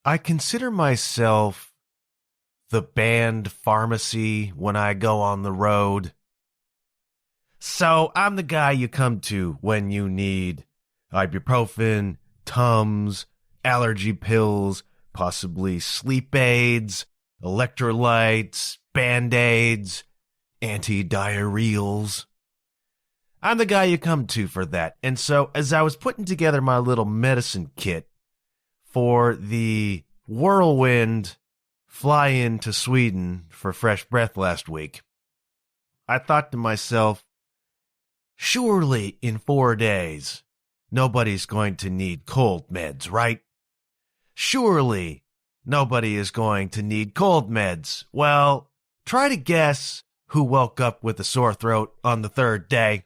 I consider myself the band pharmacy when I go on the road. So I'm the guy you come to when you need ibuprofen, Tums, allergy pills, possibly sleep aids, electrolytes, Band-Aids, anti-diarrheals. I'm the guy you come to for that. And so as I was putting together my little medicine kit for the whirlwind fly-in to Sweden for fresh breath last week, I thought to myself, surely in 4 days, nobody's going to need cold meds, right? Surely nobody is going to need cold meds. Well, try to guess who woke up with a sore throat on the third day.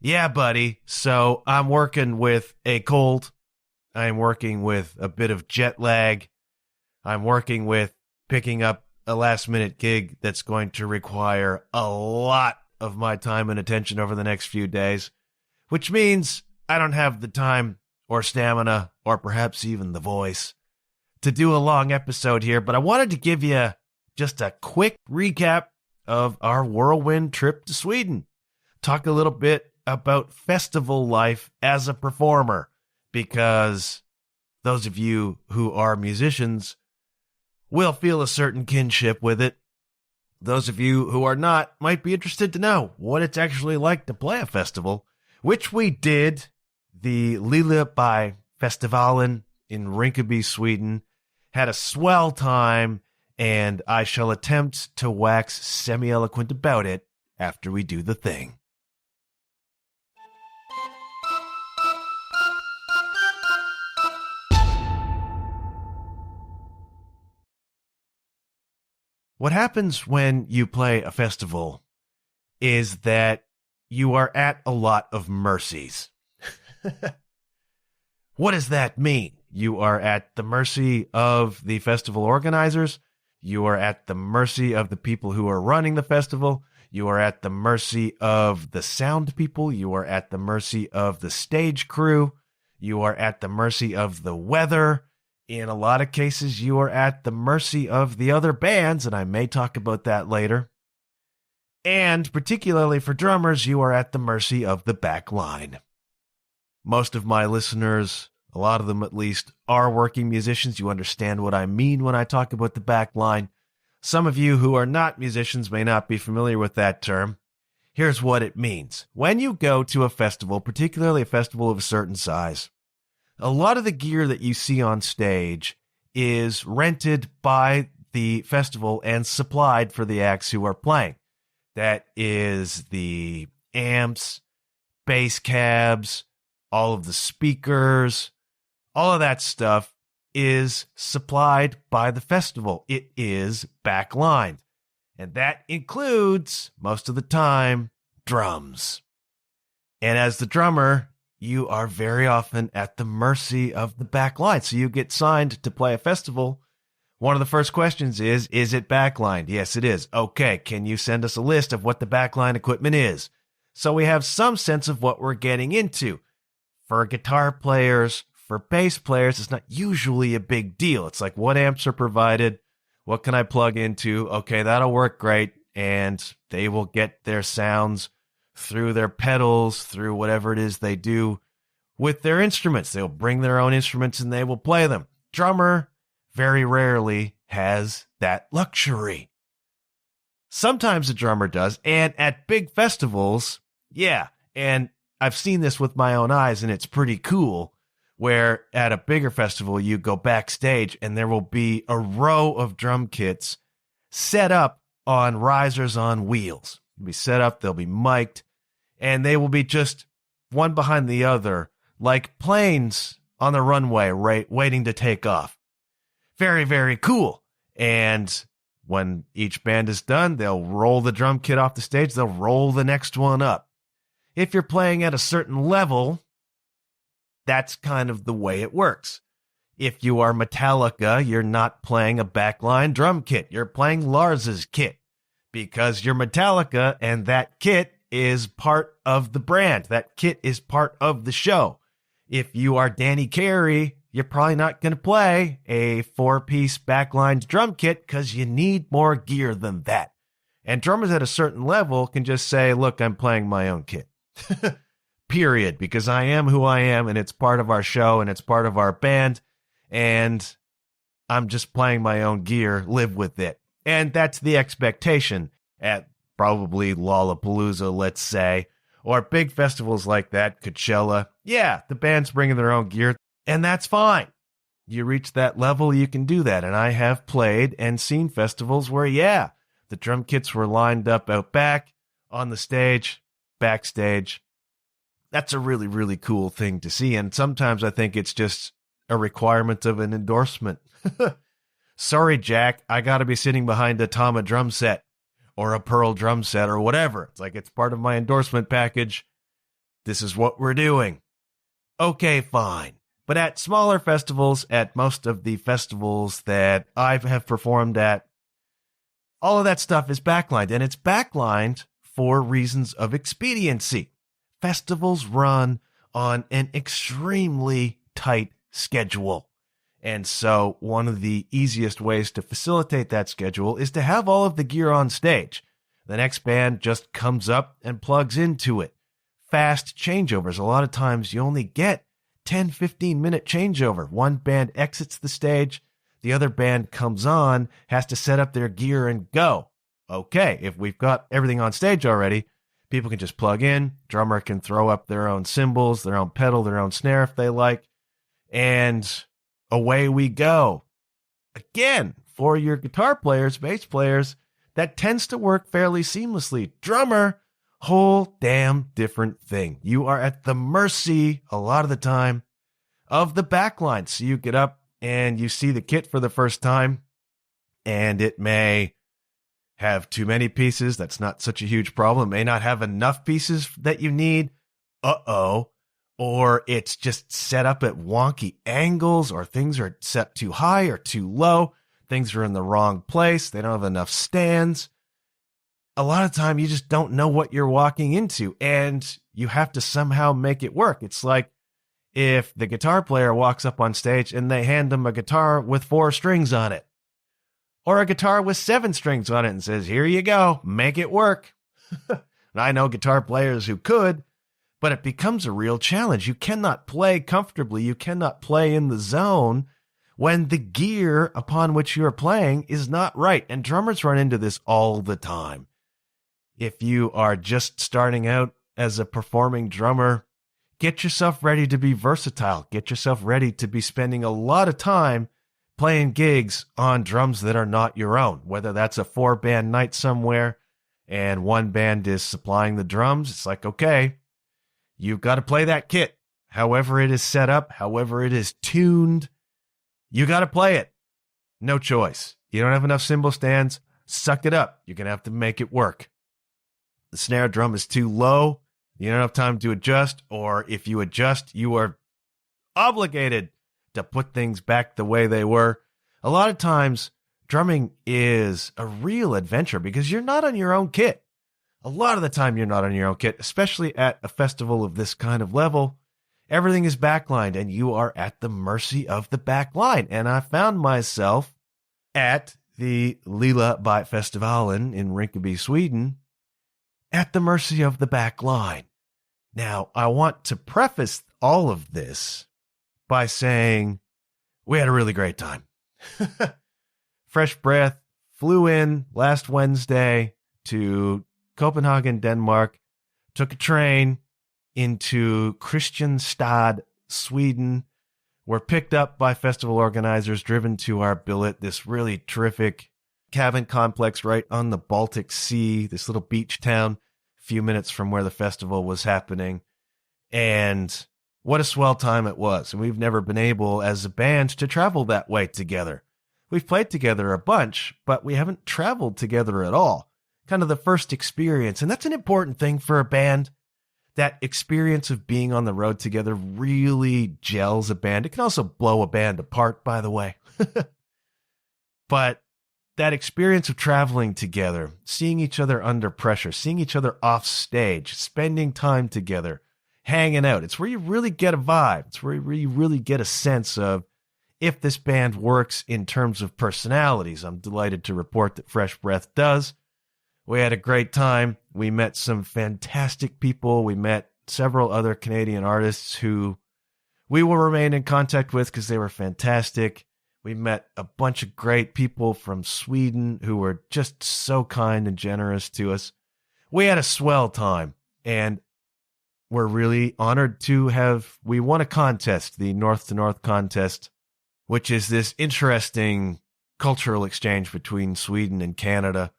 Yeah, buddy. So I'm working with a cold. I'm working with a bit of jet lag. I'm working with picking up a last-minute gig that's going to require a lot of my time and attention over the next few days, which means I don't have the time or stamina or perhaps even the voice to do a long episode here, but I wanted to give you just a quick recap of our whirlwind trip to Sweden. Talk a little bit about festival life as a performer, because those of you who are musicians will feel a certain kinship with it. Those of you who are not might be interested to know what it's actually like to play a festival, which we did. The Lilla by Festivalen in Rinkeby, Sweden. Had a swell time, and I shall attempt to wax semi-eloquent about it after we do the thing. What happens when you play a festival is that you are at a lot of mercies. What does that mean? You are at the mercy of the festival organizers. You are at the mercy of the people who are running the festival. You are at the mercy of the sound people. You are at the mercy of the stage crew. You are at the mercy of the weather. In a lot of cases, you are at the mercy of the other bands, and I may talk about that later. And particularly for drummers, you are at the mercy of the back line. Most of my listeners, a lot of them at least, are working musicians. You understand what I mean when I talk about the back line. Some of you who are not musicians may not be familiar with that term. Here's what it means. When you go to a festival, particularly a festival of a certain size, a lot of the gear that you see on stage is rented by the festival and supplied for the acts who are playing. That is the amps, bass cabs, all of the speakers, all of that stuff is supplied by the festival. It is backlined. And that includes, most of the time, drums. And as the drummer, you are very often at the mercy of the backline. So you get signed to play a festival. One of the first questions is it backlined? Yes, it is. Okay, can you send us a list of what the backline equipment is? So we have some sense of what we're getting into. For guitar players, for bass players, it's not usually a big deal. It's like, what amps are provided? What can I plug into? Okay, that'll work great. And they will get their sounds through their pedals, through whatever it is they do with their instruments. They'll bring their own instruments and they will play them. Drummer very rarely has that luxury. Sometimes a drummer does, and at big festivals, yeah, and I've seen this with my own eyes, and it's pretty cool, where at a bigger festival, you go backstage, and there will be a row of drum kits set up on risers on wheels. They'll be set up, they'll be mic'd, and they will be just one behind the other, like planes on the runway, right, waiting to take off. Very, very cool. And when each band is done, they'll roll the drum kit off the stage, they'll roll the next one up. If you're playing at a certain level, that's kind of the way it works. If you are Metallica, you're not playing a backline drum kit. You're playing Lars's kit because you're Metallica and that kit is part of the brand. That kit is part of the show. If you are Danny Carey, you're probably not going to play a 4-piece backlined drum kit because you need more gear than that. And drummers at a certain level can just say, look, I'm playing my own kit. Period. Because I am who I am, and it's part of our show, and it's part of our band, and I'm just playing my own gear. Live with it. And that's the expectation at probably Lollapalooza, let's say, or big festivals like that, Coachella. Yeah, the band's bringing their own gear, and that's fine. You reach that level, you can do that. And I have played and seen festivals where, yeah, the drum kits were lined up out back, on the stage, backstage. That's a really, really cool thing to see. And sometimes I think it's just a requirement of an endorsement. Sorry, Jack, I got to be sitting behind a Tama drum set or a Pearl drum set or whatever. It's like it's part of my endorsement package. This is what we're doing. Okay, fine. But at smaller festivals, at most of the festivals that I have performed at, all of that stuff is backlined, and it's backlined for reasons of expediency. Festivals run on an extremely tight schedule. And so one of the easiest ways to facilitate that schedule is to have all of the gear on stage. The next band just comes up and plugs into it. Fast changeovers. A lot of times you only get 10, 15-minute changeover. One band exits the stage, the other band comes on, has to set up their gear and go. Okay, if we've got everything on stage already, people can just plug in, drummer can throw up their own cymbals, their own pedal, their own snare if they like, and away we go. Again, for your guitar players, bass players, that tends to work fairly seamlessly. Drummer, whole damn different thing. You are at the mercy, a lot of the time, of the backline. So you get up and you see the kit for the first time, and it may have too many pieces. That's not such a huge problem. It may not have enough pieces that you need. Or it's just set up at wonky angles, or things are set too high or too low. Things are in the wrong place. They don't have enough stands. A lot of time you just don't know what you're walking into, and you have to somehow make it work. It's like if the guitar player walks up on stage and they hand them a guitar with 4 strings on it, or a guitar with 7 strings on it, and says, here you go, make it work. And I know guitar players who could, but it becomes a real challenge. You cannot play comfortably. You cannot play in the zone when the gear upon which you're playing is not right. And drummers run into this all the time. If you are just starting out as a performing drummer, get yourself ready to be versatile. Get yourself ready to be spending a lot of time playing gigs on drums that are not your own, whether that's a 4-band night somewhere and one band is supplying the drums. It's like, okay, you've got to play that kit. However it is set up, however it is tuned, you got to play it. No choice. You don't have enough cymbal stands, suck it up. You're going to have to make it work. The snare drum is too low. You don't have time to adjust, or if you adjust, you are obligated to put things back the way they were. A lot of times, drumming is a real adventure because you're not on your own kit. A lot of the time, you're not on your own kit, especially at a festival of this kind of level. Everything is backlined, and you are at the mercy of the backline. And I found myself at the Lilla Festivalen in Rinkeby, Sweden, at the mercy of the backline. Now, I want to preface all of this by saying we had a really great time. Fresh breath, flew in last Wednesday to Copenhagen, Denmark, took a train into Kristianstad, Sweden, were picked up by festival organizers, driven to our billet, this really terrific cabin complex right on the Baltic Sea, this little beach town, a few minutes from where the festival was happening. And what a swell time it was. And we've never been able as a band to travel that way together. We've played together a bunch, but we haven't traveled together at all. Kind of the first experience. And that's an important thing for a band. That experience of being on the road together really gels a band. It can also blow a band apart, by the way. But that experience of traveling together, seeing each other under pressure, seeing each other off stage, spending time together, hanging out, it's where you really get a vibe. It's where you really get a sense of if this band works in terms of personalities. I'm delighted to report that Fresh Breath does. We had a great time. We met some fantastic people. We met several other Canadian artists who we will remain in contact with because they were fantastic. We met a bunch of great people from Sweden who were just so kind and generous to us. We had a swell time, and we're really honored to we won a contest, the North to North contest, which is this interesting cultural exchange between Sweden and Canada.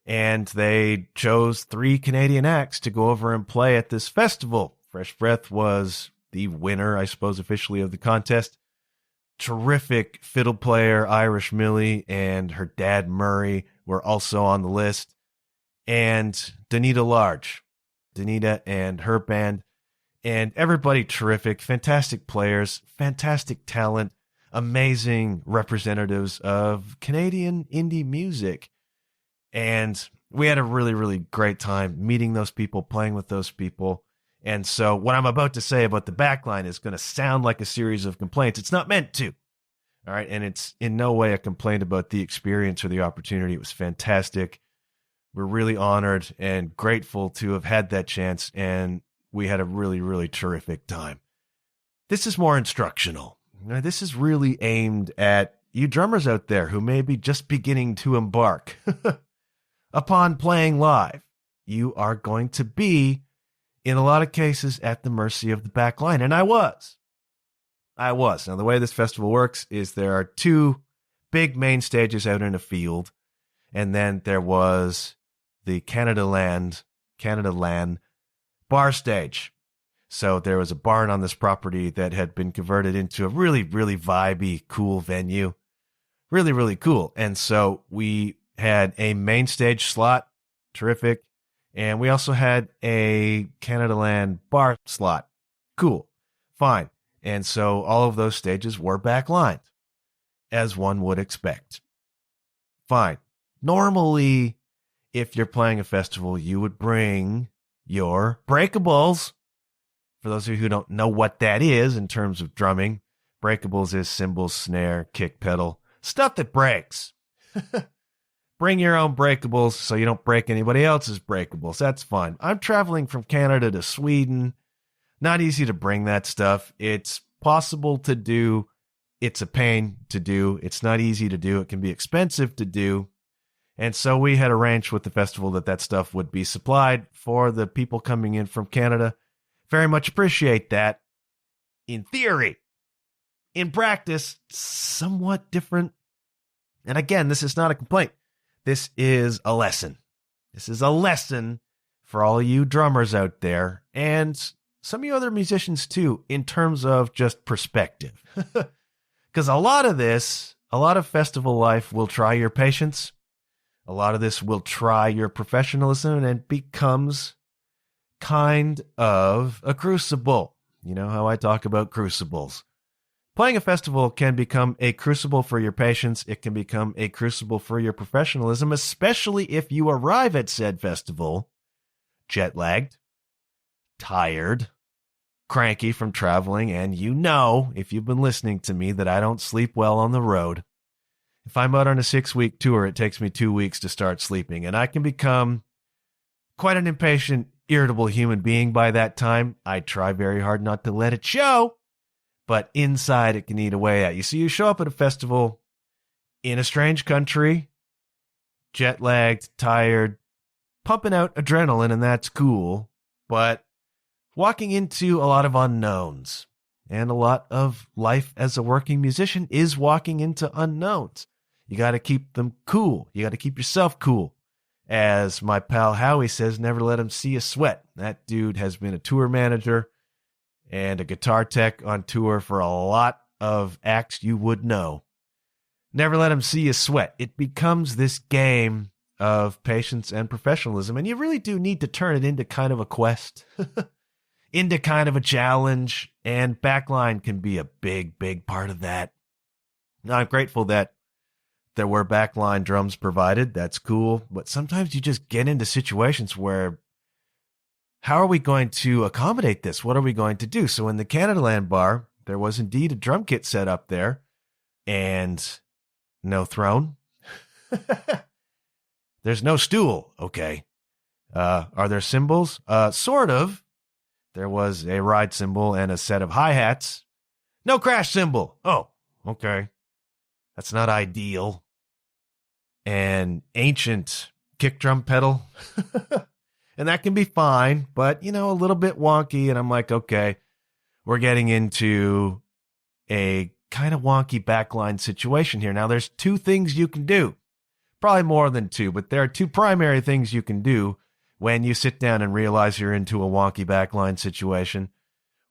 And they chose 3 Canadian acts to go over and play at this festival. Fresh Breath was the winner, I suppose, officially of the contest. Terrific fiddle player, Irish Millie, and her dad, Murray, were also on the list. And Danita Large, Danita and her band, and everybody terrific, fantastic players, fantastic talent, amazing representatives of Canadian indie music. And we had a really, really great time meeting those people, playing with those people. And so what I'm about to say about the backline is going to sound like a series of complaints. It's not meant to. All right. And it's in no way a complaint about the experience or the opportunity. It was fantastic. We're really honored and grateful to have had that chance. And we had a really, really terrific time. This is more instructional. Now, this is really aimed at you drummers out there who may be just beginning to embark upon playing live. You are going to be, in a lot of cases, at the mercy of the back line. And I was. Now, the way this festival works is there are 2 big main stages out in a field. And then there was the Canada Land bar stage. So there was a barn on this property that had been converted into a really, really vibey, cool venue. Really, really cool. And so we had a main stage slot, terrific. And we also had a Canada Land bar slot. Cool. Fine. And so all of those stages were backlined, as one would expect. Fine. Normally, if you're playing a festival, you would bring your breakables. For those of you who don't know what that is in terms of drumming, breakables is cymbals, snare, kick pedal, stuff that breaks. Bring your own breakables so you don't break anybody else's breakables. That's fine. I'm traveling from Canada to Sweden. Not easy to bring that stuff. It's possible to do. It's a pain to do. It's not easy to do. It can be expensive to do. And so we had arranged with the festival that stuff would be supplied for the people coming in from Canada. Very much appreciate that. In theory. In practice, somewhat different. And again, this is not a complaint. This is a lesson. This is a lesson for all you drummers out there and some of you other musicians too, in terms of just perspective. Because a lot of festival life will try your patience. A lot of this will try your professionalism, and it becomes kind of a crucible. You know how I talk about crucibles. Playing a festival can become a crucible for your patience. It can become a crucible for your professionalism, especially if you arrive at said festival jet-lagged, tired, cranky from traveling, and you know, if you've been listening to me, that I don't sleep well on the road. If I'm out on a 6-week tour, it takes me 2 weeks to start sleeping, and I can become quite an impatient, irritable human being by that time. I try very hard not to let it show, but inside it can eat away at you. So you show up at a festival in a strange country, jet-lagged, tired, pumping out adrenaline, and that's cool, but walking into a lot of unknowns. And a lot of life as a working musician is walking into unknowns. You got to keep them cool. You got to keep yourself cool. As my pal Howie says, never let him see you sweat. That dude has been a tour manager and a guitar tech on tour for a lot of acts you would know. Never let him see you sweat. It becomes this game of patience and professionalism, and you really do need to turn it into kind of a quest, into kind of a challenge, and backline can be a big, big part of that. Now, I'm grateful that there were backline drums provided. That's cool, but sometimes you just get into situations where, how are we going to accommodate this? What are we going to do? So in the Canada Land bar, there was indeed a drum kit set up there. and no throne. There's no stool. Okay. Are there cymbals? Sort of. There was a ride cymbal and a set of hi-hats. No crash cymbal. Oh, okay. That's not ideal. An ancient kick drum pedal. And that can be fine, but, a little bit wonky. And I'm like, okay, we're getting into a kind of wonky backline situation here. Now, there's two things you can do. Probably more than two, but there are two primary things you can do when you sit down and realize you're into a wonky backline situation.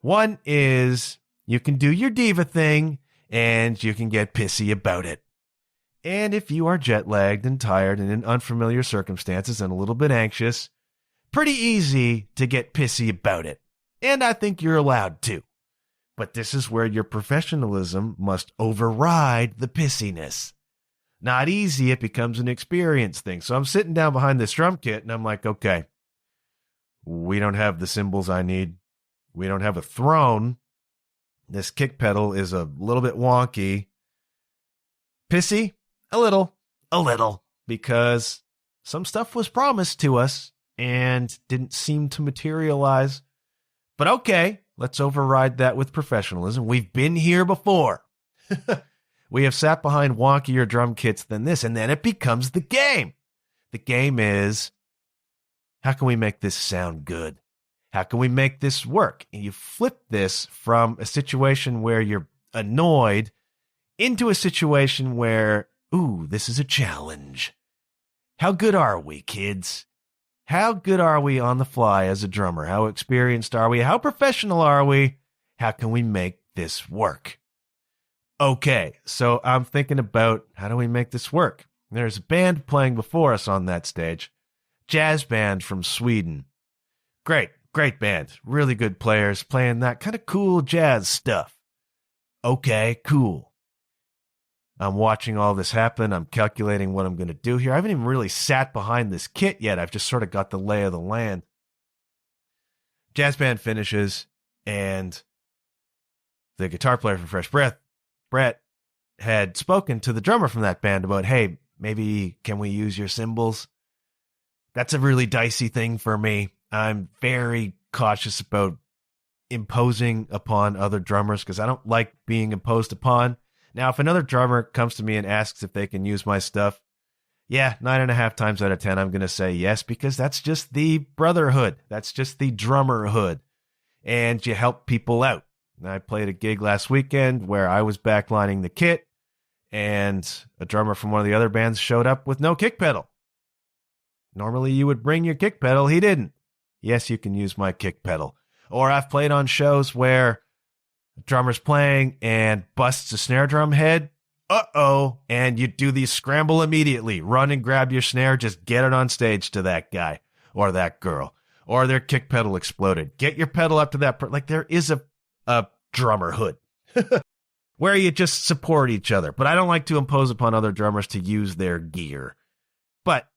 One is you can do your diva thing and you can get pissy about it. And if you are jet lagged and tired and in unfamiliar circumstances and a little bit anxious, pretty easy to get pissy about it. And I think you're allowed to. But this is where your professionalism must override the pissiness. Not easy, it becomes an experience thing. So I'm sitting down behind this drum kit and I'm like, okay, we don't have the cymbals I need. We don't have a throne. This kick pedal is a little bit wonky. Pissy? A little, because some stuff was promised to us and didn't seem to materialize. But okay, let's override that with professionalism. We've been here before. We have sat behind wonkier drum kits than this, and then it becomes the game. The game is, how can we make this sound good? How can we make this work? And you flip this from a situation where you're annoyed into a situation where, ooh, this is a challenge. How good are we, kids? How good are we on the fly as a drummer? How experienced are we? How professional are we? How can we make this work? Okay, so I'm thinking about how do we make this work? There's a band playing before us on that stage. Jazz band from Sweden. Great band. Really good players playing that kind of cool jazz stuff. Okay, cool. I'm watching all this happen. I'm calculating what I'm going to do here. I haven't even really sat behind this kit yet. I've just sort of got the lay of the land. Jazz band finishes, and the guitar player from Fresh Breath, Brett, had spoken to the drummer from that band about, hey, maybe can we use your cymbals? That's a really dicey thing for me. I'm very cautious about imposing upon other drummers because I don't like being imposed upon. Now, if another drummer comes to me and asks if they can use my stuff, yeah, 9.5 times out of 10, I'm going to say yes, because that's just the brotherhood. That's just the drummerhood. And you help people out. I played a gig last weekend where I was backlining the kit, and a drummer from one of the other bands showed up with no kick pedal. Normally you would bring your kick pedal. He didn't. Yes, you can use my kick pedal. Or I've played on shows where the drummer's playing and busts a snare drum head. Uh-oh. And you do the scramble immediately. Run and grab your snare. Just get it on stage to that guy or that girl. Or their kick pedal exploded. Get your pedal up to that. Like there is a drummerhood where you just support each other. But I don't like to impose upon other drummers to use their gear. But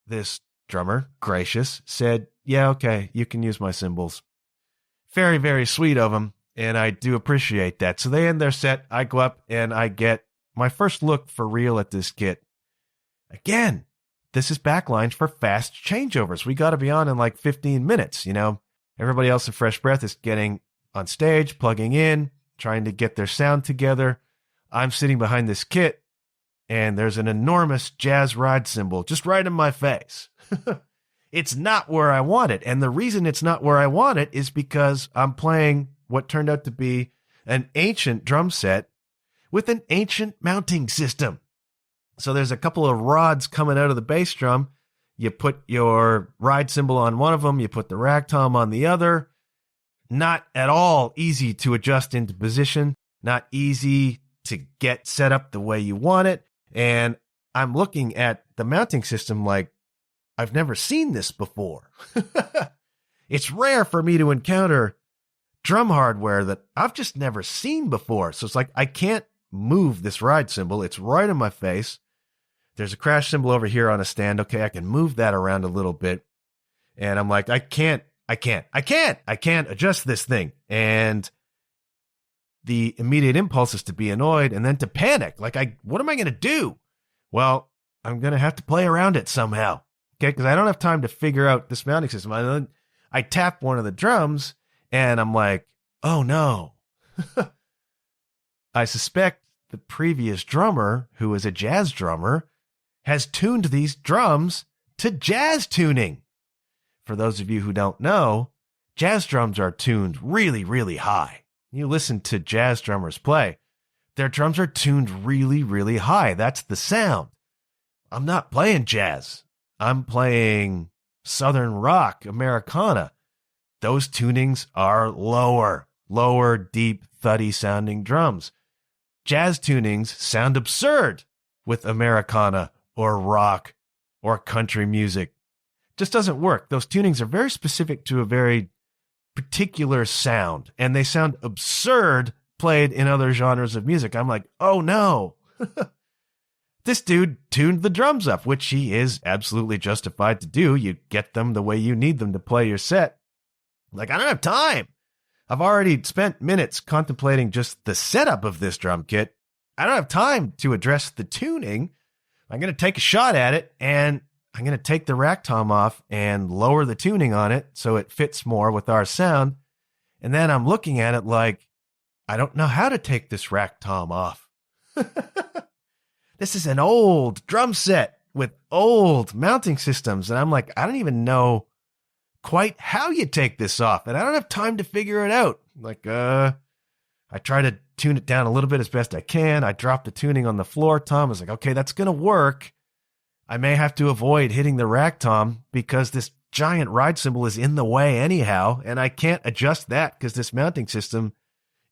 this drummer, gracious, said, yeah, okay, you can use my cymbals. Very, very sweet of him, and I do appreciate that. So they end their set, I go up, and I get my first look for real at this kit. Again, this is backline for fast changeovers. We got to be on in like 15 minutes, Everybody else in Fresh Breath is getting on stage, plugging in, trying to get their sound together. I'm sitting behind this kit, and there's an enormous jazz ride cymbal just right in my face. It's not where I want it. And the reason it's not where I want it is because I'm playing what turned out to be an ancient drum set with an ancient mounting system. So there's a couple of rods coming out of the bass drum. You put your ride cymbal on one of them, you put the rack tom on the other. Not at all easy to adjust into position, not easy to get set up the way you want it. And I'm looking at the mounting system like, I've never seen this before. It's rare for me to encounter drum hardware that I've just never seen before. So it's like, I can't move this ride cymbal. It's right in my face. There's a crash cymbal over here on a stand. Okay, I can move that around a little bit. And I'm like, I can't adjust this thing. And the immediate impulse is to be annoyed and then to panic. Like, what am I going to do? Well, I'm going to have to play around it somehow. Okay. Because I don't have time to figure out this mounting system. I tap one of the drums and I'm like, oh no. I suspect the previous drummer, who was a jazz drummer, has tuned these drums to jazz tuning. For those of you who don't know, jazz drums are tuned really, really high. You listen to jazz drummers play. Their drums are tuned really, really high. That's the sound. I'm not playing jazz. I'm playing Southern rock, Americana. Those tunings are lower, deep, thuddy sounding drums. Jazz tunings sound absurd with Americana or rock or country music. Just doesn't work. Those tunings are very specific to a very particular sound, and they sound absurd played in other genres of music. I'm like, oh no. This dude tuned the drums up, which he is absolutely justified to do. You get them the way you need them to play your set. Like, I don't have time. I've already spent minutes contemplating just the setup of this drum kit. I don't have time to address the tuning. I'm going to take a shot at it, and I'm going to take the rack tom off and lower the tuning on it so it fits more with our sound. And then I'm looking at it like, I don't know how to take this rack tom off. This is an old drum set with old mounting systems. And I'm like, I don't even know quite how you take this off. And I don't have time to figure it out. Like, I try to tune it down a little bit as best I can. I drop the tuning on the floor tom. I was like, okay, that's going to work. I may have to avoid hitting the rack tom because this giant ride cymbal is in the way anyhow. And I can't adjust that because this mounting system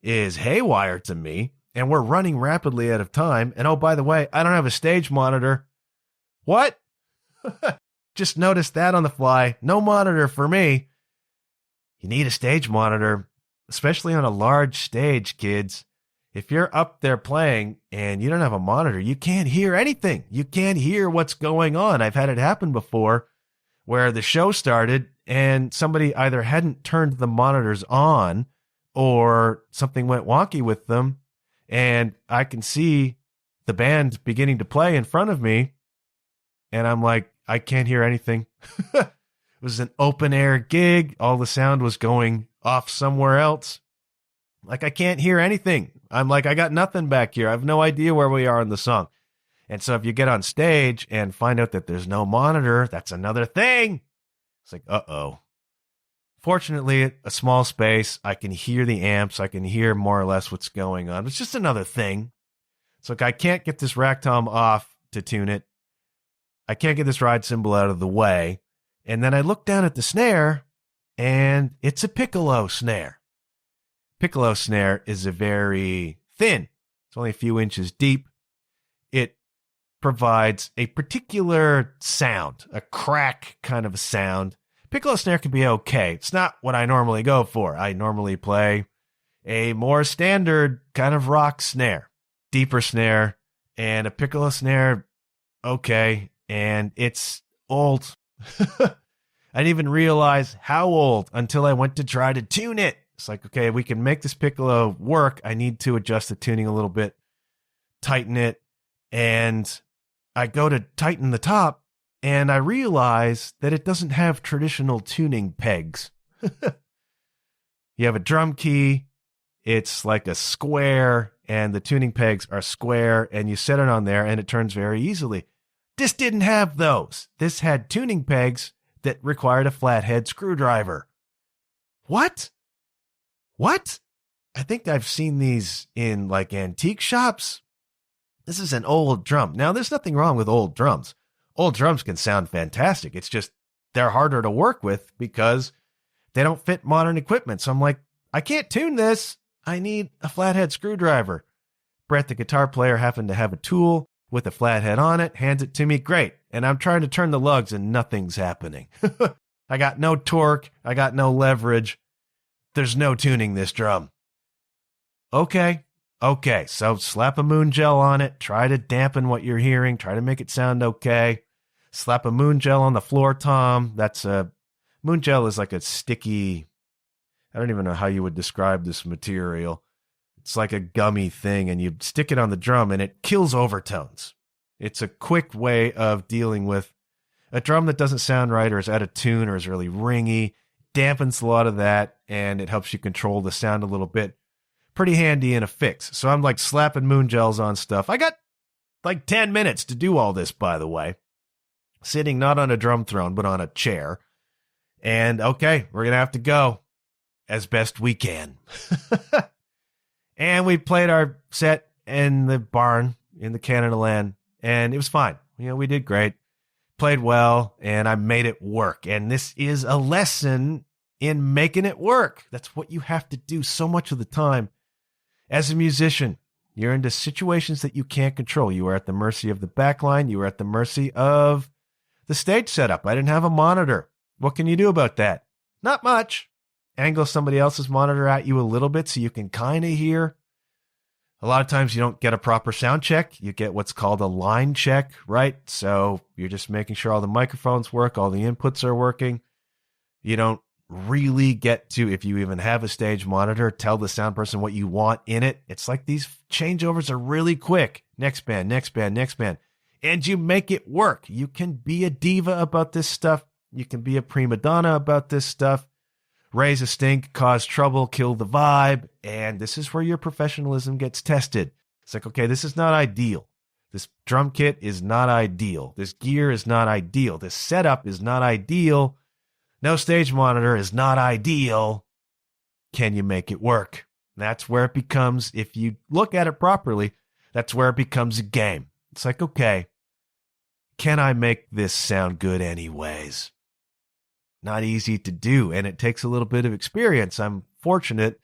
is haywire to me. And we're running rapidly out of time. And oh, by the way, I don't have a stage monitor. What? Just noticed that on the fly. No monitor for me. You need a stage monitor, especially on a large stage, kids. If you're up there playing and you don't have a monitor, you can't hear anything. You can't hear what's going on. I've had it happen before where the show started and somebody either hadn't turned the monitors on or something went wonky with them. And I can see the band beginning to play in front of me. And I'm like, I can't hear anything. It was an open air gig. All the sound was going off somewhere else. Like, I can't hear anything. I'm like, I got nothing back here. I have no idea where we are in the song. And so if you get on stage and find out that there's no monitor, that's another thing. It's like, uh-oh. Fortunately, a small space, I can hear the amps. I can hear more or less what's going on. It's just another thing. It's like, I can't get this rack tom off to tune it. I can't get this ride cymbal out of the way. And then I look down at the snare, and it's a piccolo snare. Piccolo snare is a very thin. It's only a few inches deep. It provides a particular sound, a crack kind of a sound. Piccolo snare can be okay. It's not what I normally go for. I normally play a more standard kind of rock snare, deeper snare, and a piccolo snare, okay. And it's old. I didn't even realize how old until I went to try to tune it. It's like, okay, we can make this piccolo work. I need to adjust the tuning a little bit, tighten it, and I go to tighten the top, and I realize that it doesn't have traditional tuning pegs. You have a drum key, it's like a square, and the tuning pegs are square, and you set it on there, and it turns very easily. This didn't have those. This had tuning pegs that required a flathead screwdriver. What? I think I've seen these in like antique shops. This is an old drum. Now, there's nothing wrong with old drums. Old drums can sound fantastic. It's just they're harder to work with because they don't fit modern equipment. So I'm like, I can't tune this. I need a flathead screwdriver. Brett, the guitar player, happened to have a tool with a flathead on it, hands it to me. Great. And I'm trying to turn the lugs and nothing's happening. I got no torque. I got no leverage. There's no tuning this drum. Okay. So slap a moon gel on it. Try to dampen what you're hearing. Try to make it sound okay. Slap a moon gel on the floor tom. Moon gel is like a sticky, I don't even know how you would describe this material. It's like a gummy thing, and you stick it on the drum, and it kills overtones. It's a quick way of dealing with a drum that doesn't sound right or is out of tune or is really ringy. Dampens a lot of that, and it helps you control the sound a little bit. Pretty handy in a fix. So I'm like slapping moon gels on stuff. I got like 10 minutes to do all this, by the way. Sitting not on a drum throne, but on a chair. And okay, we're going to have to go as best we can. And we played our set in the barn in the Canada land, and it was fine. We did great. Played well, and I made it work. And this is a lesson in making it work. That's what you have to do so much of the time. As a musician, you're into situations that you can't control. You are at the mercy of the backline. You are at the mercy of the stage setup. I didn't have a monitor. What can you do about that? Not much. Angle somebody else's monitor at you a little bit so you can kind of hear. A lot of times you don't get a proper sound check. You get what's called a line check, right? So you're just making sure all the microphones work, all the inputs are working. You don't really get to, if you even have a stage monitor, tell the sound person what you want in it. It's like these changeovers are really quick. Next band, next band, next band. And you make it work. You can be a diva about this stuff. You can be a prima donna about this stuff. Raise a stink, cause trouble, kill the vibe, and this is where your professionalism gets tested. It's like, okay, this is not ideal. This drum kit is not ideal. This gear is not ideal. This setup is not ideal. No stage monitor is not ideal. Can you make it work? That's where it becomes, if you look at it properly, that's where it becomes a game. It's like, okay, can I make this sound good anyways? Not easy to do, and it takes a little bit of experience. I'm fortunate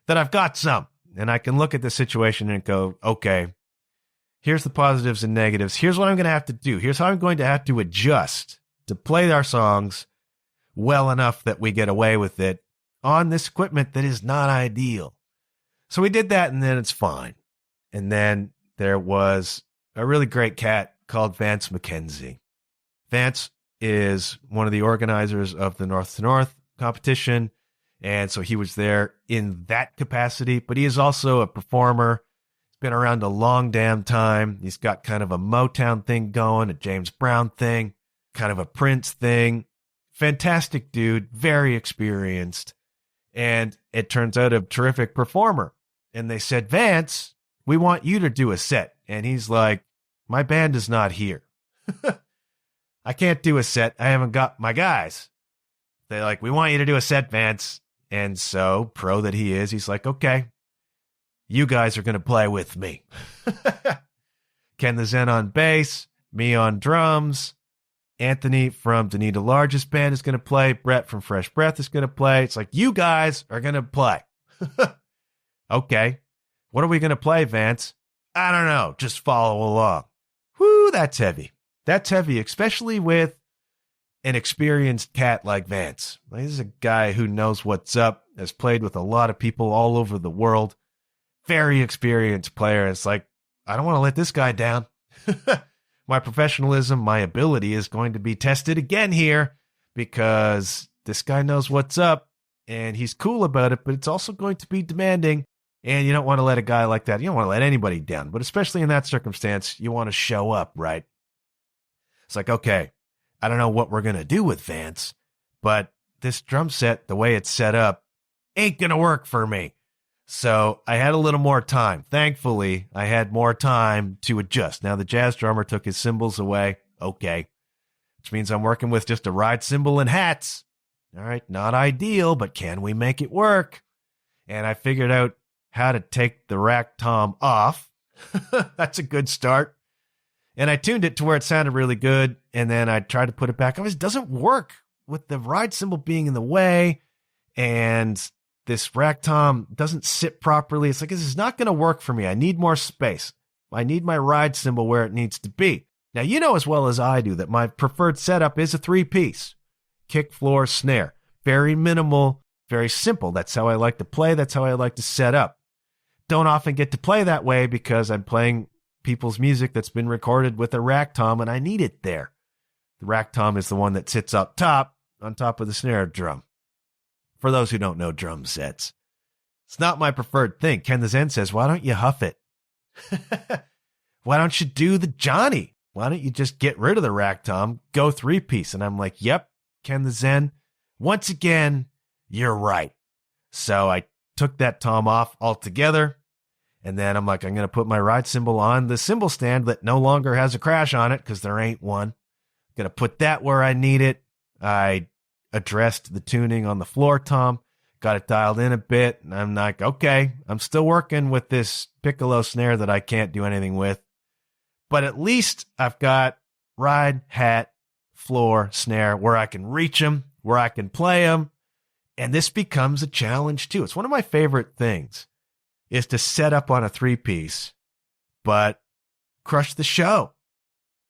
that I've got some, and I can look at the situation and go, okay, here's the positives and negatives. Here's what I'm going to have to do. Here's how I'm going to have to adjust to play our songs well enough that we get away with it on this equipment that is not ideal. So we did that, and then it's fine. And then there was a really great cat called Vance McKenzie. Vance is one of the organizers of the North to North competition, and so he was there in that capacity, but he is also a performer. He's been around a long damn time. He's got kind of a Motown thing going, a James Brown thing, kind of a Prince thing. Fantastic dude, very experienced, and it turns out a terrific performer. And they said, Vance, we want you to do a set. And he's like, my band is not here. I can't do a set. I haven't got my guys. They're like, we want you to do a set, Vance. And so, pro that he is, he's like, okay, you guys are going to play with me. Ken the Zen on bass, me on drums, Anthony from Danita Largest Band is going to play, Brett from Fresh Breath is going to play. It's like, you guys are going to play. Okay, what are we going to play, Vance? I don't know, just follow along. Whoo, that's heavy. That's heavy, especially with an experienced cat like Vance. This is a guy who knows what's up, has played with a lot of people all over the world. Very experienced player. It's like, I don't want to let this guy down. My professionalism, my ability is going to be tested again here because this guy knows what's up and he's cool about it, but it's also going to be demanding. And you don't want to let a guy like that, you don't want to let anybody down, but especially in that circumstance, you want to show up, right? It's like, okay, I don't know what we're going to do with Vance, but this drum set, the way it's set up, ain't going to work for me. So I had a little more time. Thankfully, I had more time to adjust. Now, the jazz drummer took his cymbals away. Okay. Which means I'm working with just a ride cymbal and hats. All right, not ideal, but can we make it work? And I figured out how to take the rack tom off. That's a good start. And I tuned it to where it sounded really good, and then I tried to put it back. It doesn't work with the ride cymbal being in the way, and this rack tom doesn't sit properly. It's like, this is not going to work for me. I need more space. I need my ride cymbal where it needs to be. Now, you know as well as I do that my preferred setup is a 3-piece. Kick, floor, snare. Very minimal, very simple. That's how I like to play. That's how I like to set up. Don't often get to play that way because I'm playing people's music that's been recorded with a rack tom, and I need it there. The rack tom is the one that sits up top, on top of the snare drum. For those who don't know drum sets, It's not my preferred thing. Ken the Zen says, why don't you huff it? Why don't you do the Johnny? Why don't you just get rid of the rack tom, go 3-piece? And I'm like, yep, Ken the Zen, once again, you're right. So I took that tom off altogether. And then I'm like, I'm going to put my ride cymbal on the cymbal stand that no longer has a crash on it because there ain't one. Going to put that where I need it. I addressed the tuning on the floor tom, got it dialed in a bit. And I'm like, okay, I'm still working with this piccolo snare that I can't do anything with. But at least I've got ride, hat, floor, snare where I can reach them, where I can play them. And this becomes a challenge too. It's one of my favorite things is to set up on a 3-piece, but crush the show.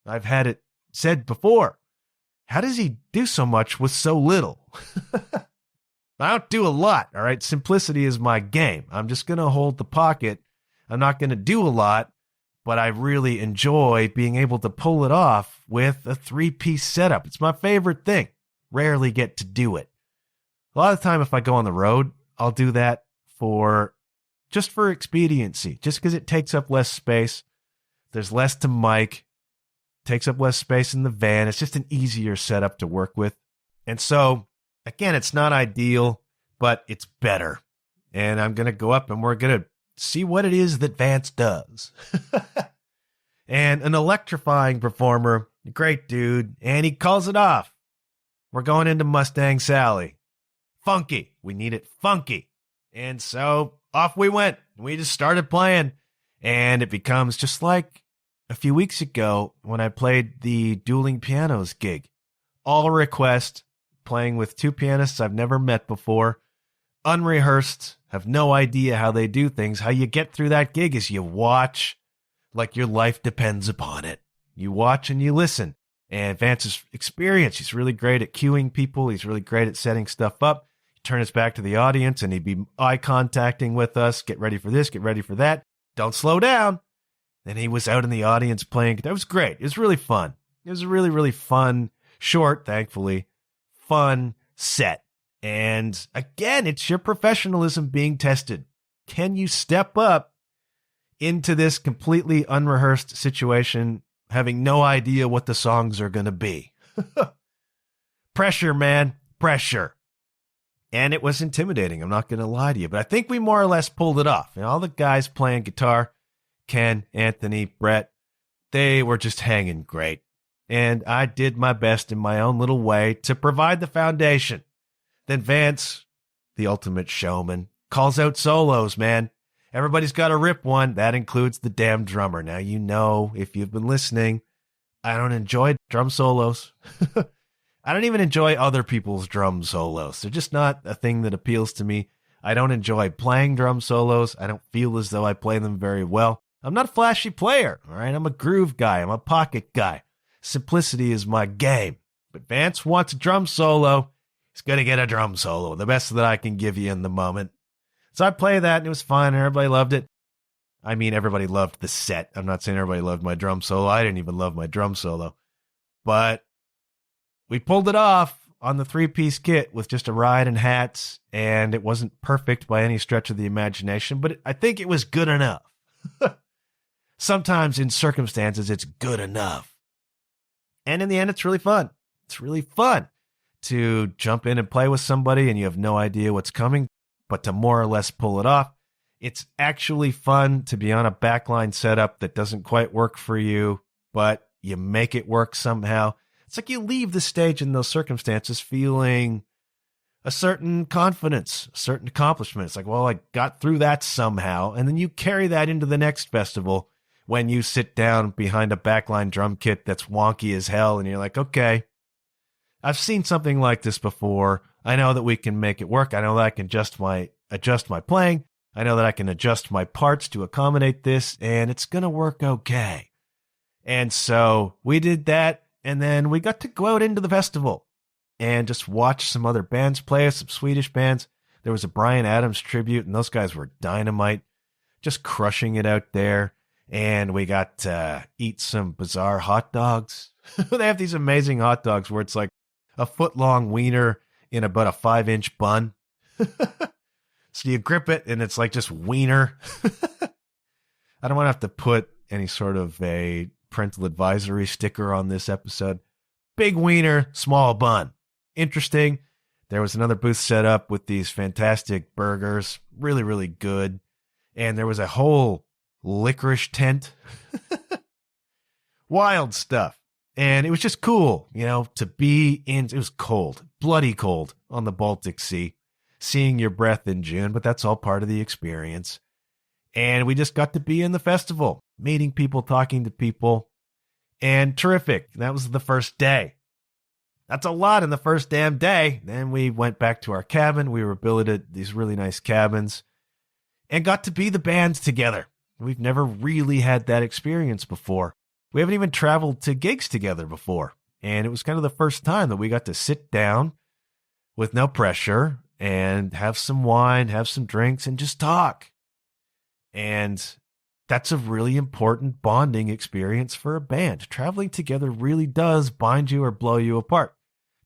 I've had it said before. How does he do so much with so little? I don't do a lot, all right? Simplicity is my game. I'm just going to hold the pocket. I'm not going to do a lot, but I really enjoy being able to pull it off with a 3-piece setup. It's my favorite thing. Rarely get to do it. A lot of the time, if I go on the road, I'll do that just for expediency, just because it takes up less space. There's less to mic, takes up less space in the van. It's just an easier setup to work with. And so, again, it's not ideal, but it's better. And I'm going to go up and we're going to see what it is that Vance does. And an electrifying performer, a great dude, and he calls it off. We're going into Mustang Sally. Funky. We need it funky. And so off we went. We just started playing. And it becomes just like a few weeks ago when I played the Dueling Pianos gig. All request, playing with 2 pianists I've never met before. Unrehearsed, have no idea how they do things. How you get through that gig is you watch like your life depends upon it. You watch and you listen. And Vance's experience, he's really great at cueing people. He's really great at setting stuff up. He'd turn us back to the audience and he'd be eye contacting with us. Get ready for this, get ready for that. Don't slow down. And he was out in the audience playing. That was great. It was really fun. It was a really, really fun, short, thankfully, fun set. And again, it's your professionalism being tested. Can you step up into this completely unrehearsed situation, having no idea what the songs are going to be? Pressure, man, pressure. And it was intimidating. I'm not going to lie to you, but I think we more or less pulled it off. And all the guys playing guitar, Ken, Anthony, Brett, they were just hanging great. And I did my best in my own little way to provide the foundation. Then Vance, the ultimate showman, calls out solos, man. Everybody's got to rip one. That includes the damn drummer. Now, you know, if you've been listening, I don't enjoy drum solos. I don't even enjoy other people's drum solos. They're just not a thing that appeals to me. I don't enjoy playing drum solos. I don't feel as though I play them very well. I'm not a flashy player, all right? I'm a groove guy. I'm a pocket guy. Simplicity is my game. But Vance wants a drum solo. He's going to get a drum solo, the best that I can give you in the moment. So I played that, and it was fun, and everybody loved it. I mean, everybody loved the set. I'm not saying everybody loved my drum solo. I didn't even love my drum solo. But we pulled it off on the 3-piece kit with just a ride and hats, and it wasn't perfect by any stretch of the imagination, but I think it was good enough. Sometimes in circumstances, it's good enough. And in the end, it's really fun. It's really fun to jump in and play with somebody and you have no idea what's coming, but to more or less pull it off. It's actually fun to be on a backline setup that doesn't quite work for you, but you make it work somehow. It's like you leave the stage in those circumstances feeling a certain confidence, a certain accomplishment. It's like, well, I got through that somehow. And then you carry that into the next festival when you sit down behind a backline drum kit that's wonky as hell. And you're like, okay, I've seen something like this before. I know that we can make it work. I know that I can adjust my playing. I know that I can adjust my parts to accommodate this, and it's going to work okay. And so we did that, and then we got to go out into the festival and just watch some other bands play, some Swedish bands. There was a Bryan Adams tribute, and those guys were dynamite, just crushing it out there. And we got to eat some bizarre hot dogs. They have these amazing hot dogs where it's like a foot-long wiener in about a 5-inch bun. So you grip it and it's like just wiener. I don't want to have to put any sort of a parental advisory sticker on this episode. Big wiener, small bun. Interesting. There was another booth set up with these fantastic burgers. Really, really good. And there was a whole licorice tent. Wild stuff. And it was just cool, to be in. It was cold, bloody cold on the Baltic Sea. Seeing your breath in June, but that's all part of the experience. And we just got to be in the festival, meeting people, talking to people, and terrific. That was the first day. That's a lot in the first damn day. Then we went back to our cabin. We were billeted these really nice cabins and got to be the band together. We've never really had that experience before. We haven't even traveled to gigs together before. And it was kind of the first time that we got to sit down with no pressure and have some wine, have some drinks, and just talk. And that's a really important bonding experience for a band. Traveling together really does bind you or blow you apart.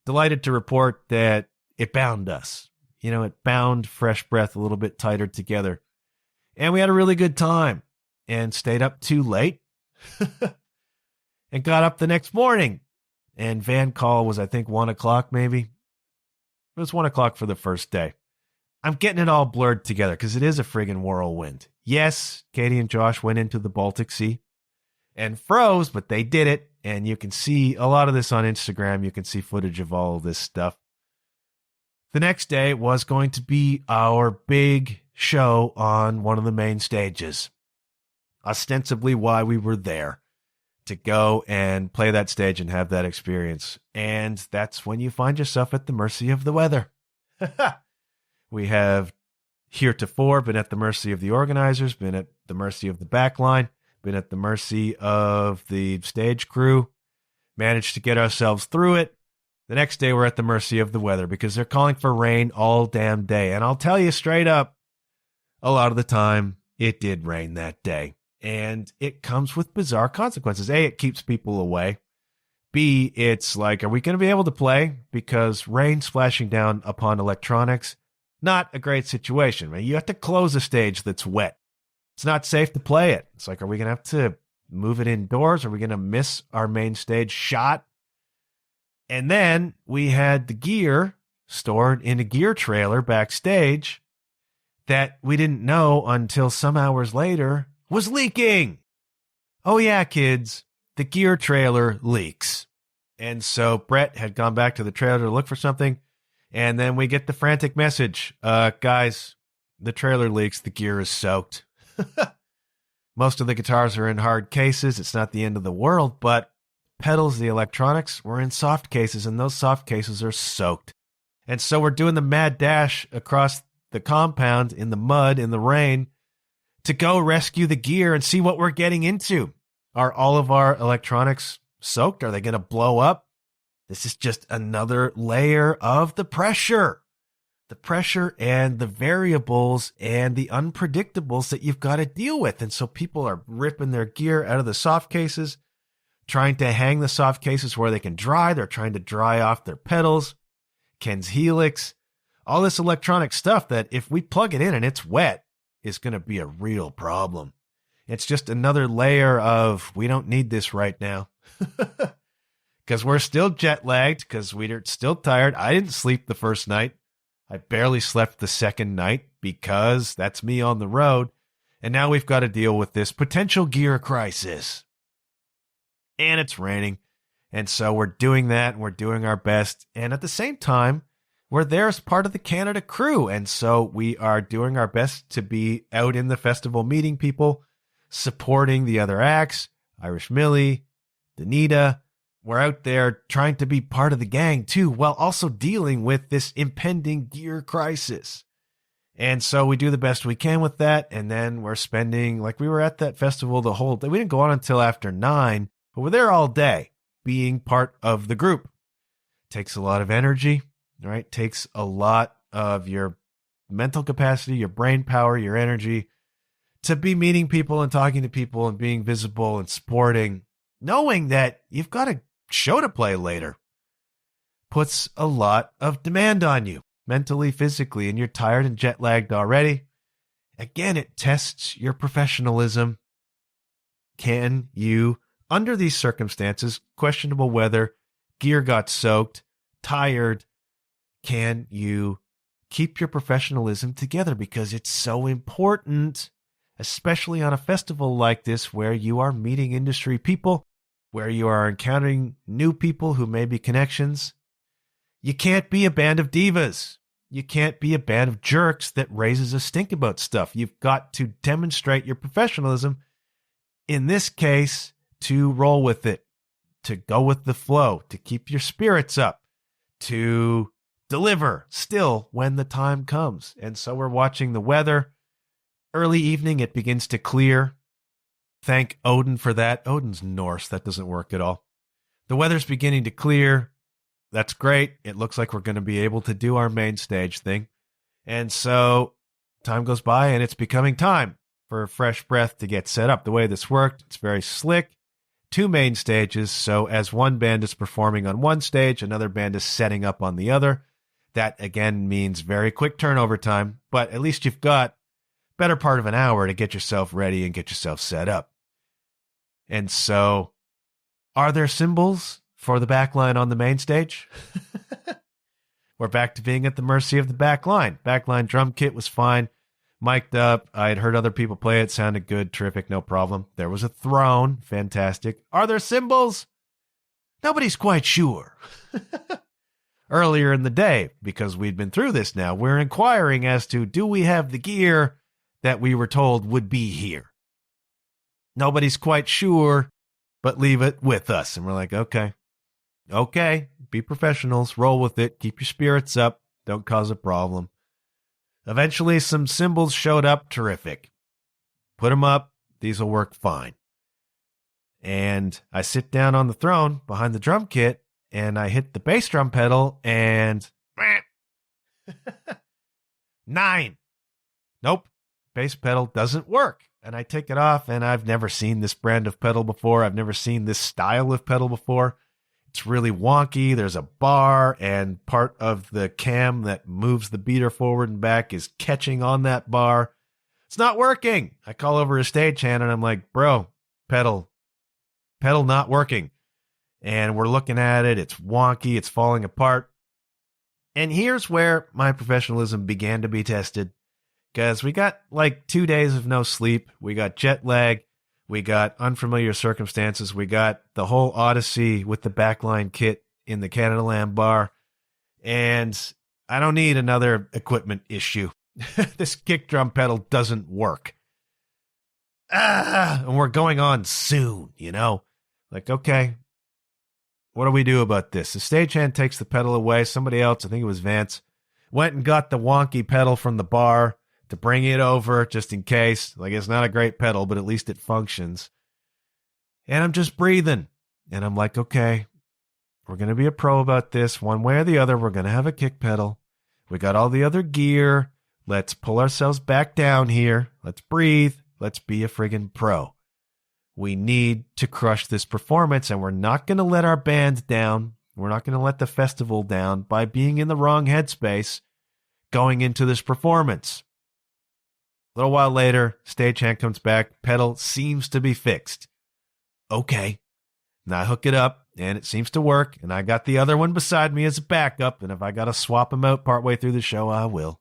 Delighted to report that it bound us. It bound Fresh Breath a little bit tighter together. And we had a really good time and stayed up too late and got up the next morning. And van call was, I think, 1 o'clock maybe. It was 1 o'clock for the first day. I'm getting it all blurred together because it is a friggin' whirlwind. Yes, Katie and Josh went into the Baltic Sea and froze, but they did it. And you can see a lot of this on Instagram. You can see footage of all of this stuff. The next day was going to be our big show on one of the main stages. Ostensibly why we were there, to go and play that stage and have that experience. And that's when you find yourself at the mercy of the weather. We have heretofore been at the mercy of the organizers, been at the mercy of the backline, been at the mercy of the stage crew, managed to get ourselves through it. The next day we're at the mercy of the weather because they're calling for rain all damn day. And I'll tell you straight up, a lot of the time it did rain that day. And it comes with bizarre consequences. A, it keeps people away. B, it's like, are we going to be able to play? Because rain splashing down upon electronics, not a great situation. Right? You have to close a stage that's wet. It's not safe to play it. It's like, are we going to have to move it indoors? Are we going to miss our main stage shot? And then we had the gear stored in a gear trailer backstage that we didn't know until some hours later was leaking. Oh yeah, kids, the gear trailer leaks. And so Brett had gone back to the trailer to look for something. And then we get the frantic message, guys, the trailer leaks, the gear is soaked. Most of the guitars are in hard cases. It's not the end of the world, but pedals, the electronics, were in soft cases, and those soft cases are soaked. And so we're doing the mad dash across the compound in the mud, in the rain, to go rescue the gear and see what we're getting into. Are all of our electronics soaked? Are they going to blow up? This is just another layer of the pressure. The pressure and the variables and the unpredictables that you've got to deal with. And so people are ripping their gear out of the soft cases, trying to hang the soft cases where they can dry. They're trying to dry off their pedals, Ken's Helix, all this electronic stuff that if we plug it in and it's wet, is going to be a real problem. It's just another layer of, we don't need this right now. Because we're still jet lagged, because we're still tired. I didn't sleep the first night. I barely slept the second night because that's me on the road. And now we've got to deal with this potential gear crisis. And it's raining. And so we're doing that and we're doing our best. And at the same time, we're there as part of the Canada crew. And so we are doing our best to be out in the festival meeting people, supporting the other acts, Irish Millie, Danita. We're out there trying to be part of the gang too, while also dealing with this impending gear crisis. And so we do the best we can with that. And then we're spending, like we were at that festival the whole day. We didn't go on until after 9, but we're there all day being part of the group. Takes a lot of energy, right? Takes a lot of your mental capacity, your brain power, your energy to be meeting people and talking to people and being visible and supporting, knowing that you've got a show to play later. Puts a lot of demand on you. mentally, physically, and you're tired and jet lagged already, again, it tests your professionalism. Can you, under these circumstances, questionable weather, gear got soaked, tired, can you keep your professionalism together? Because it's so important, especially on a festival like this where you are meeting industry people, where you are encountering new people who may be connections. You can't be a band of divas. You can't be a band of jerks that raises a stink about stuff. You've got to demonstrate your professionalism. In this case, to roll with it, to go with the flow, to keep your spirits up, to deliver still when the time comes. And so we're watching the weather. Early evening, it begins to clear. Thank Odin for that. Odin's Norse. That doesn't work at all. The weather's beginning to clear. That's great. It looks like we're going to be able to do our main stage thing. And so time goes by and it's becoming time for a fresh breath to get set up. The way this worked, it's very slick. 2 main stages. So as one band is performing on one stage, another band is setting up on the other. That again means very quick turnover time, but at least you've got better part of an hour to get yourself ready and get yourself set up. And so, are there cymbals for the backline on the main stage? We're back to being at the mercy of the backline. Backline drum kit was fine, mic'd up. I had heard other people play it, sounded good, terrific, no problem. There was a throne, fantastic. Are there cymbals? Nobody's quite sure. Earlier in the day, because we'd been through this now, we're inquiring as to, do we have the gear that we were told would be here? Nobody's quite sure, but leave it with us. And we're like, okay, be professionals, roll with it, keep your spirits up, don't cause a problem. Eventually, some cymbals showed up, terrific. Put them up, these will work fine. And I sit down on the throne behind the drum kit, and I hit the bass drum pedal, and 9. Nope, bass pedal doesn't work. And I take it off, and I've never seen this brand of pedal before. I've never seen this style of pedal before. It's really wonky. There's a bar, and part of the cam that moves the beater forward and back is catching on that bar. It's not working. I call over a stagehand, and I'm like, bro, pedal not working. And we're looking at it. It's wonky. It's falling apart. And here's where my professionalism began to be tested. Because we got like 2 days of no sleep. We got jet lag. We got unfamiliar circumstances. We got the whole odyssey with the backline kit in the Canada Land bar. And I don't need another equipment issue. This kick drum pedal doesn't work. And we're going on soon, you know? Like, okay, what do we do about this? The stagehand takes the pedal away. Somebody else, I think it was Vance, went and got the wonky pedal from the bar to bring it over just in case. Like, it's not a great pedal, but at least it functions. And I'm just breathing. And I'm like, okay, we're going to be a pro about this. One way or the other, we're going to have a kick pedal. We got all the other gear. Let's pull ourselves back down here. Let's breathe. Let's be a friggin' pro. We need to crush this performance, and we're not going to let our band down. We're not going to let the festival down by being in the wrong headspace going into this performance. A little while later, stagehand comes back. Pedal seems to be fixed. Okay. And I hook it up, and it seems to work. And I got the other one beside me as a backup. And if I got to swap them out partway through the show, I will.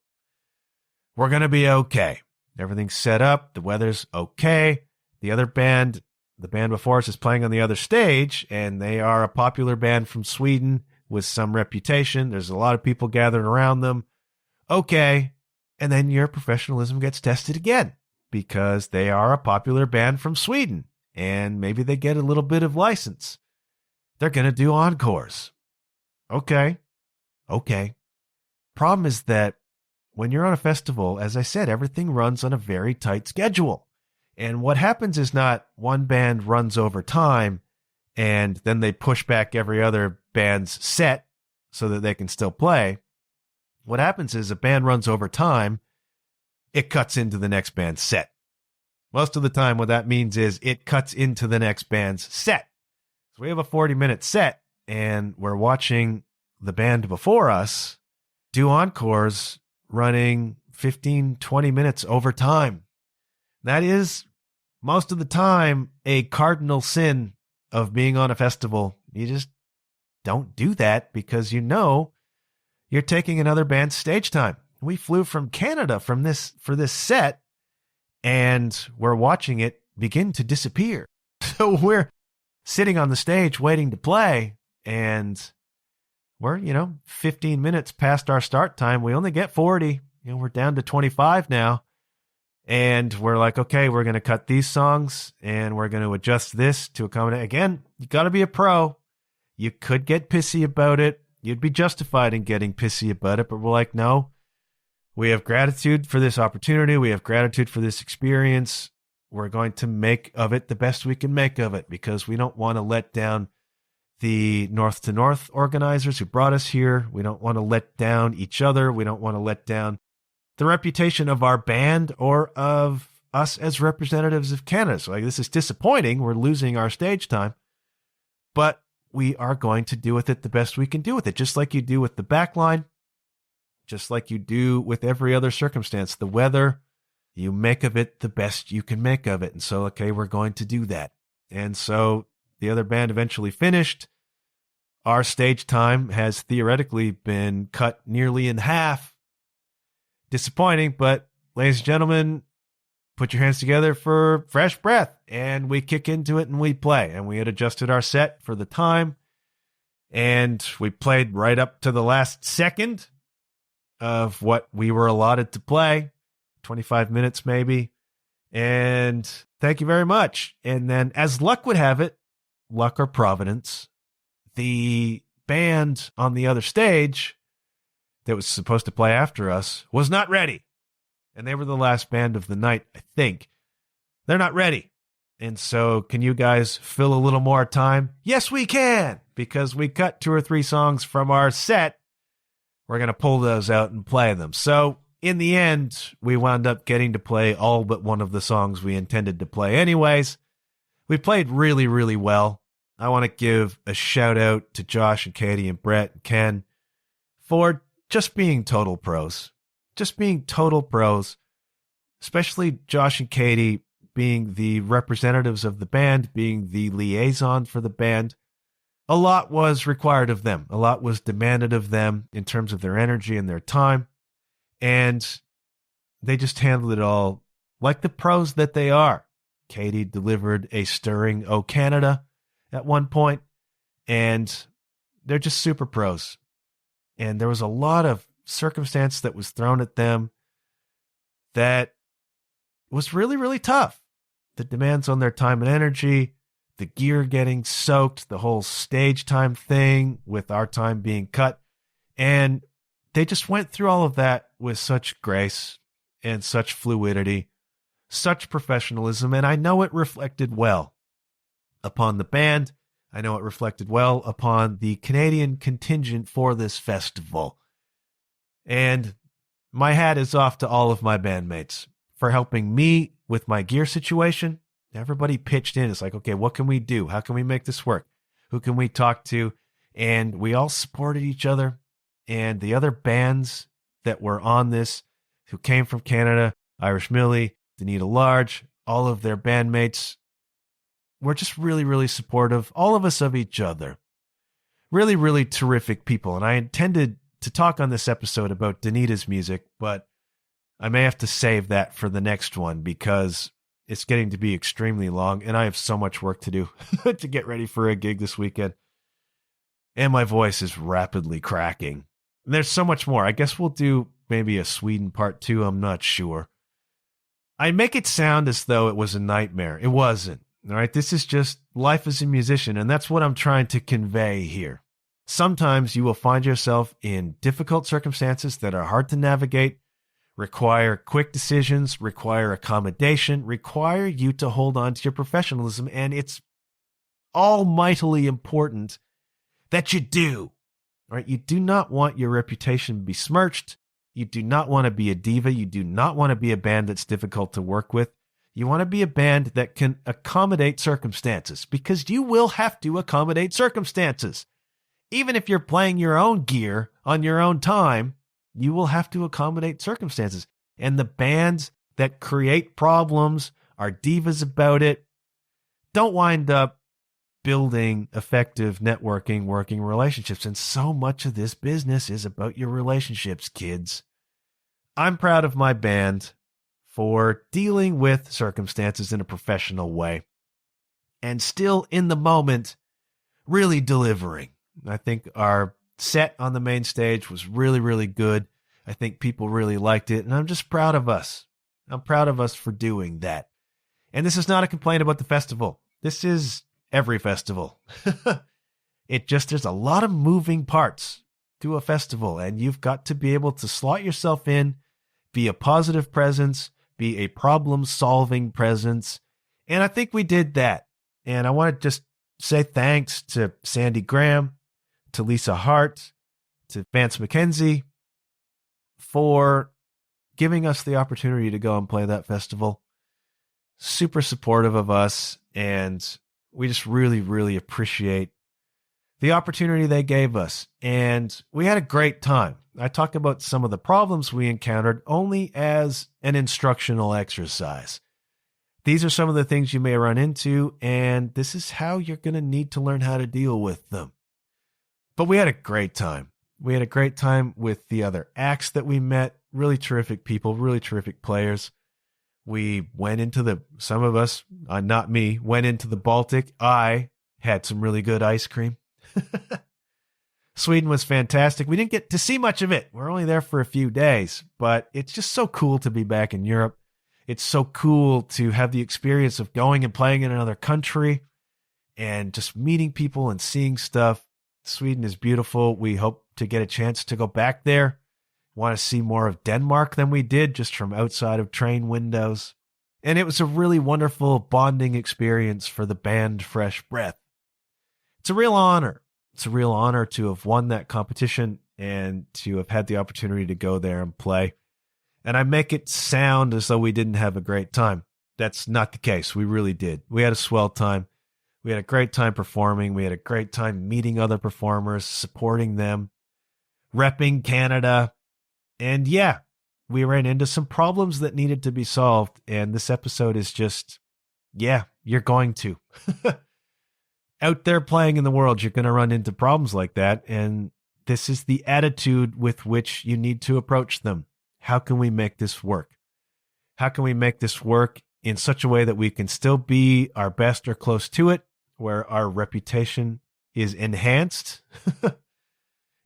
We're going to be okay. Everything's set up. The weather's okay. The other band, the band before us, is playing on the other stage. And they are a popular band from Sweden with some reputation. There's a lot of people gathered around them. Okay. And then your professionalism gets tested again because they are a popular band from Sweden and maybe they get a little bit of license. They're going to do encores. Okay. Problem is that when you're on a festival, as I said, everything runs on a very tight schedule. And what happens is not one band runs over time and then they push back every other band's set so that they can still play. What happens is a band runs over time, it cuts into the next band's set. Most of the time, what that means is it cuts into the next band's set. So we have a 40-minute set, and we're watching the band before us do encores running 15, 20 minutes over time. That is, most of the time, a cardinal sin of being on a festival. You just don't do that because you know you're taking another band's stage time. We flew from Canada for this set, and we're watching it begin to disappear. So we're sitting on the stage waiting to play, and we're, 15 minutes past our start time. We only get 40. We're down to 25 now. And we're like, okay, we're going to cut these songs, and we're going to adjust this to accommodate. Again, you got to be a pro. You could get pissy about it. You'd be justified in getting pissy about it, but we're like, no. We have gratitude for this opportunity. We have gratitude for this experience. We're going to make of it the best we can make of it because we don't want to let down the North to North organizers who brought us here. We don't want to let down each other. We don't want to let down the reputation of our band or of us as representatives of Canada. So this is disappointing. We're losing our stage time, but we are going to do with it the best we can do with it, just like you do with the backline. Just like you do with every other circumstance, the weather, you make of it the best you can make of it. And so, okay, we're going to do that. And so the other band eventually finished. Our stage time has theoretically been cut nearly in half. Disappointing, but ladies and gentlemen, put your hands together for fresh breath. And we kick into it and we play. And we had adjusted our set for the time. And we played right up to the last second of what we were allotted to play, 25 minutes maybe. And thank you very much. And then, as luck would have it, luck or providence, the band on the other stage that was supposed to play after us was not ready. And they were the last band of the night, I think. They're not ready. And so, can you guys fill a little more time? Yes, we can, because we cut 2 or 3 songs from our set. We're going to pull those out and play them. So in the end, we wound up getting to play all but one of the songs we intended to play anyways. We played really, really well. I want to give a shout out to Josh and Katie and Brett and Ken for just being total pros. Just being total pros, especially Josh and Katie being the representatives of the band, being the liaison for the band. A lot was required of them. A lot was demanded of them in terms of their energy and their time. And they just handled it all like the pros that they are. Katie delivered a stirring "O Canada" at one point, and they're just super pros. And there was a lot of circumstance that was thrown at them that was really, really tough. The demands on their time and energy, the gear getting soaked, the whole stage time thing with our time being cut. And they just went through all of that with such grace and such fluidity, such professionalism. And I know it reflected well upon the band. I know it reflected well upon the Canadian contingent for this festival. And my hat is off to all of my bandmates for helping me with my gear situation. Everybody pitched in. It's like, okay, what can we do? How can we make this work? Who can we talk to? And we all supported each other. And the other bands that were on this, who came from Canada, Irish Millie, Danita Large, all of their bandmates, were just really, really supportive, all of us of each other. Really, really terrific people. And I intended to talk on this episode about Danita's music, but I may have to save that for the next one because it's getting to be extremely long, and I have so much work to do to get ready for a gig this weekend. And my voice is rapidly cracking. There's so much more. I guess we'll do maybe a Sweden part 2. I'm not sure. I make it sound as though it was a nightmare. It wasn't. All right. This is just life as a musician, and that's what I'm trying to convey here. Sometimes you will find yourself in difficult circumstances that are hard to navigate, require quick decisions, require accommodation, require you to hold on to your professionalism. And it's almightily important that you do. All right? You do not want your reputation besmirched. You do not want to be a diva. You do not want to be a band that's difficult to work with. You want to be a band that can accommodate circumstances, because you will have to accommodate circumstances. Even if you're playing your own gear on your own time, You will have to accommodate circumstances. And the bands that create problems, are divas about it, don't wind up building effective networking, working relationships. And so much of this business is about your relationships, kids. I'm proud of my band for dealing with circumstances in a professional way and still in the moment really delivering. I think our set on the main stage was really, really good. I think people really liked it, and I'm just proud of us. I'm proud of us for doing that. And this is not a complaint about the festival. This is every festival. There's a lot of moving parts to a festival, and you've got to be able to slot yourself in, be a positive presence, be a problem-solving presence. And I think we did that. And I want to just say thanks to Sandy Graham, to Lisa Hart, to Vance McKenzie for giving us the opportunity to go and play that festival. Super supportive of us, and we just really, really appreciate the opportunity they gave us. And we had a great time. I talk about some of the problems we encountered only as an instructional exercise. These are some of the things you may run into, and this is how you're going to need to learn how to deal with them. But we had a great time. We had a great time with the other acts that we met. Really terrific people, really terrific players. We went into some of us, not me, went into the Baltic. I had some really good ice cream. Sweden was fantastic. We didn't get to see much of it. We're only there for a few days, but it's just so cool to be back in Europe. It's so cool to have the experience of going and playing in another country and just meeting people and seeing stuff. Sweden is beautiful. We hope to get a chance to go back there. Want to see more of Denmark than we did just from outside of train windows. And it was a really wonderful bonding experience for the band Fresh Breath. It's a real honor. It's a real honor to have won that competition and to have had the opportunity to go there and play. And I make it sound as though we didn't have a great time. That's not the case. We really did. We had a swell time. We had a great time performing. We had a great time meeting other performers, supporting them, repping Canada. And yeah, we ran into some problems that needed to be solved. And this episode is just, yeah, you're going to. Out there playing in the world, you're going to run into problems like that. And this is the attitude with which you need to approach them. How can we make this work? How can we make this work in such a way that we can still be our best or close to it, where our reputation is enhanced,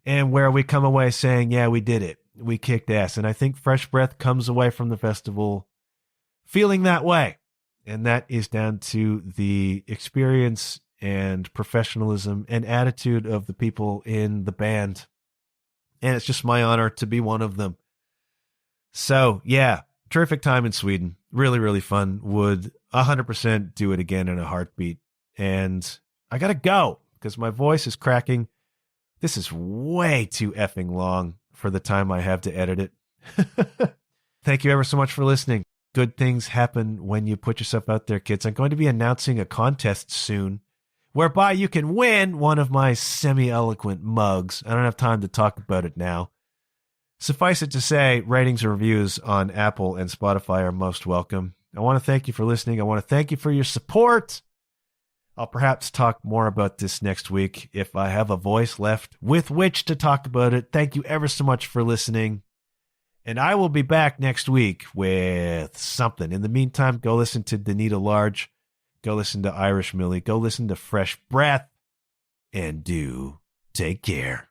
and where we come away saying, yeah, we did it. We kicked ass. And I think Fresh Breath comes away from the festival feeling that way. And that is down to the experience and professionalism and attitude of the people in the band. And it's just my honor to be one of them. So, yeah, terrific time in Sweden. Really, really fun. Would 100% do it again in a heartbeat. And I got to go because my voice is cracking. This is way too effing long for the time I have to edit it. Thank you ever so much for listening. Good things happen when you put yourself out there, kids. I'm going to be announcing a contest soon whereby you can win one of my Semi-Eloquent mugs. I don't have time to talk about it now. Suffice it to say, ratings and reviews on Apple and Spotify are most welcome. I want to thank you for listening. I want to thank you for your support. I'll perhaps talk more about this next week if I have a voice left with which to talk about it. Thank you ever so much for listening. And I will be back next week with something. In the meantime, go listen to Danita Large. Go listen to Irish Millie. Go listen to Fresh Breath. And do take care.